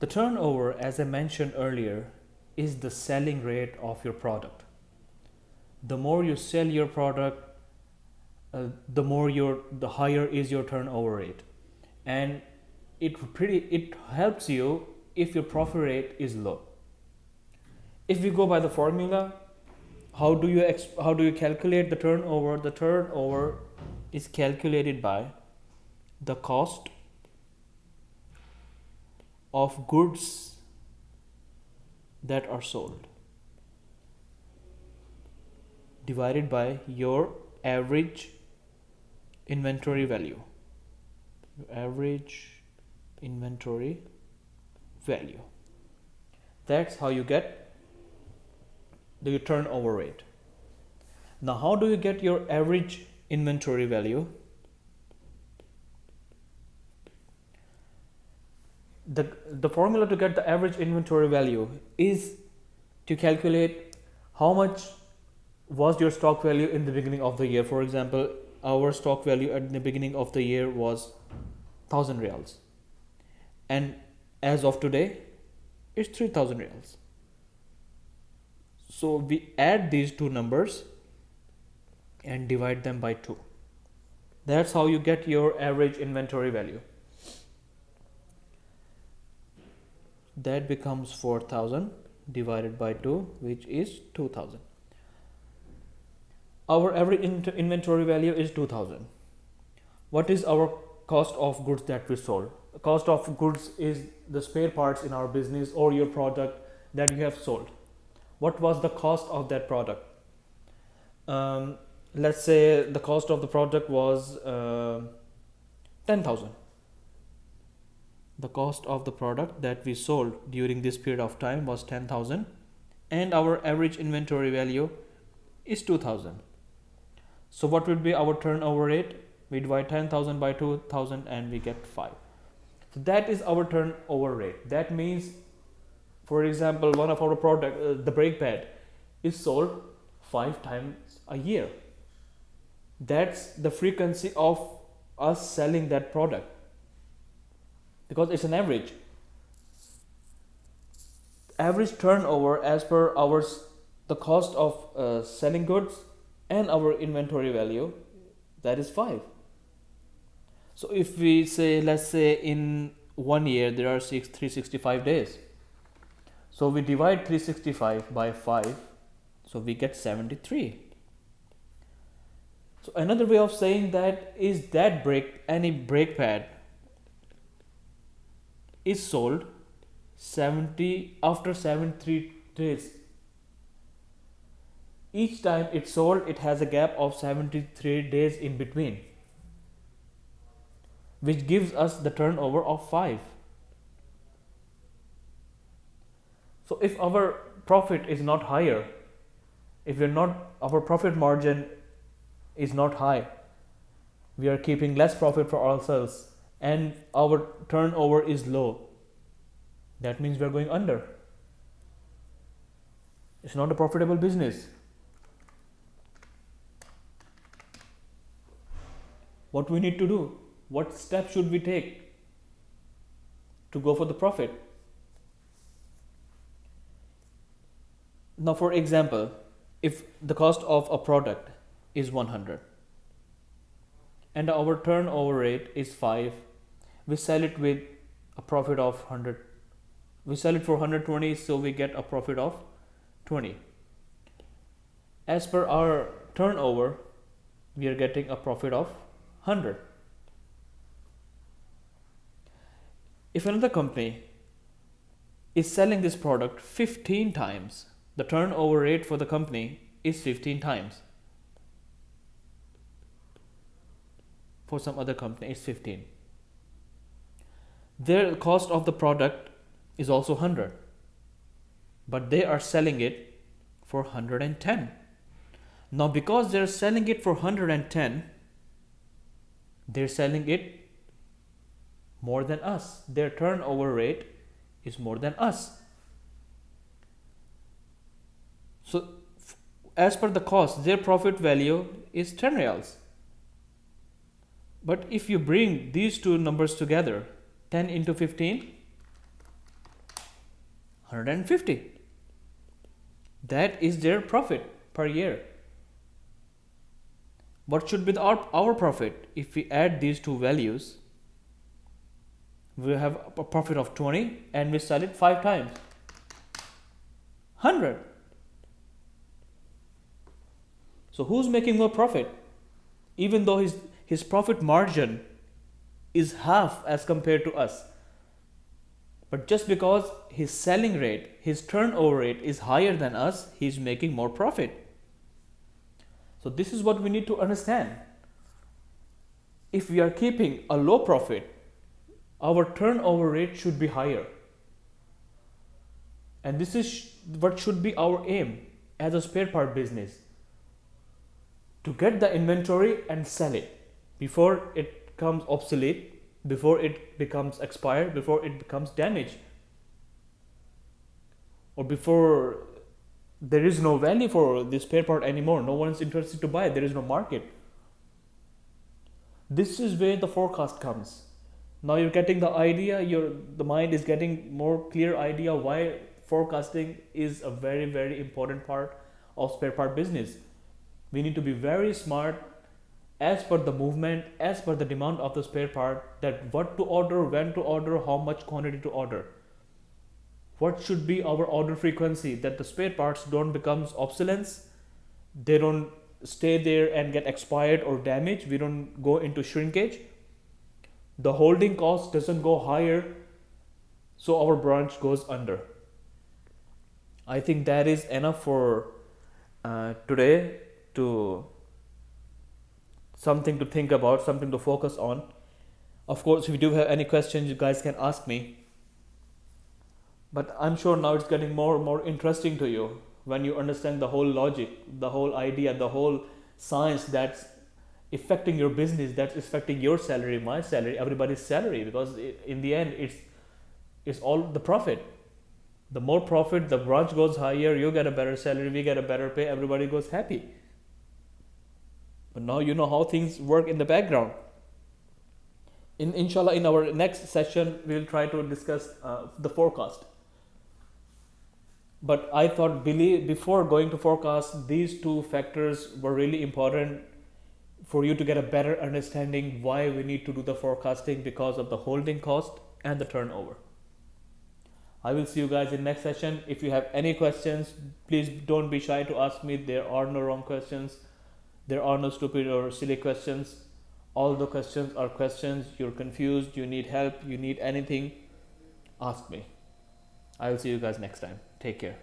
The turnover, as I mentioned earlier, is the selling rate of your product. The more you sell your product, the higher is your turnover rate, and it helps you if your profit rate is low. If we go by the formula, how do you calculate the turnover? The turnover is calculated by the cost of goods that are sold divided by your average inventory value. Average inventory value. That's how you get the turnover rate. Now, how do you get your average inventory value? The formula to get the average inventory value is to calculate how much was your stock value in the beginning of the year. For example, our stock value at the beginning of the year was 1000 reals, and as of today it's 3000 reals. So we add these two numbers and divide them by 2. That's how you get your average inventory value. That becomes 4000 divided by 2, which is 2000. Our average inventory value is 2000. What is our cost of goods that we sold? Cost of goods is the spare parts in our business or your product that you have sold. What was the cost of that product? Let's say the cost of the product was 10,000. The cost of the product that we sold during this period of time was 10,000, and our average inventory value is 2000. So what would be our turnover rate? We divide 10,000 by 2000 and we get 5. So that is our turnover rate. That means, for example, one of our product, the brake pad, is sold 5 times a year. That's the frequency of us selling that product, because it's an average. Average turnover as per ours, the cost of selling goods and our inventory value, that is 5. So if we say, let's say in 1 year there are 365 days. So we divide 365 by 5, so we get 73. So another way of saying that is that any brake pad is sold 70 after 73 days. Each time it's sold, it has a gap of 73 days in between, which gives us the turnover of 5. So if our profit is not higher, our profit margin is not high, we are keeping less profit for ourselves, and our turnover is low, that means we are going under. It's not a profitable business. What we need to do? What steps should we take to go for the profit? Now, for example, if the cost of a product is 100 and our turnover rate is 5, we sell it with a profit of 100. We sell it for 120, so we get a profit of 20. As per our turnover, we are getting a profit of 100. If another company is selling this product 15 times, the turnover rate for the company is 15 times. For some other company, it's 15. Their cost of the product is also 100, but they are selling it for 110. Now, because they're selling it for 110, they're selling it more than us. Their turnover rate is more than us. So, as per the cost, their profit value is 10 reals. But if you bring these two numbers together, 10 into 15, 150. That is their profit per year. What should be our profit? If we add these two values, we have a profit of 20 and we sell it 5 times. 100. So who's making more profit? Even though his profit margin is half as compared to us. But just because his selling rate, his turnover rate is higher than us, he's making more profit. So this is what we need to understand. If we are keeping a low profit, our turnover rate should be higher. And this is what should be our aim as a spare part business. To get the inventory and sell it before it becomes obsolete, before it becomes expired, before it becomes damaged, or before there is no value for this spare part anymore. No one is interested to buy it. There is no market. This is where the forecast comes. Now you're getting the idea, the mind is getting more clear idea why forecasting is a very, very important part of spare part business. We need to be very smart as per the movement, as per the demand of the spare part, that what to order, when to order, how much quantity to order. What should be our order frequency, that the spare parts don't become obsolete, they don't stay there and get expired or damaged, we don't go into shrinkage, the holding cost doesn't go higher, so our branch goes under. I think that is enough for today, to something to think about, something to focus on. Of course, if you do have any questions, you guys can ask me. But I'm sure now it's getting more and more interesting to you when you understand the whole logic, the whole idea, the whole science that's affecting your business, that's affecting your salary, my salary, everybody's salary, because in the end, it's all the profit. The more profit, the branch goes higher, you get a better salary, we get a better pay, everybody goes happy. But now you know how things work in the background. Inshallah, in our next session, we'll try to discuss the forecast. But I thought before going to forecast, these two factors were really important for you to get a better understanding why we need to do the forecasting, because of the holding cost and the turnover. I will see you guys in next session. If you have any questions, please don't be shy to ask me. There are no wrong questions. There are no stupid or silly questions. All the questions are questions. You're confused, you need help, you need anything, ask me. I will see you guys next time. Take care.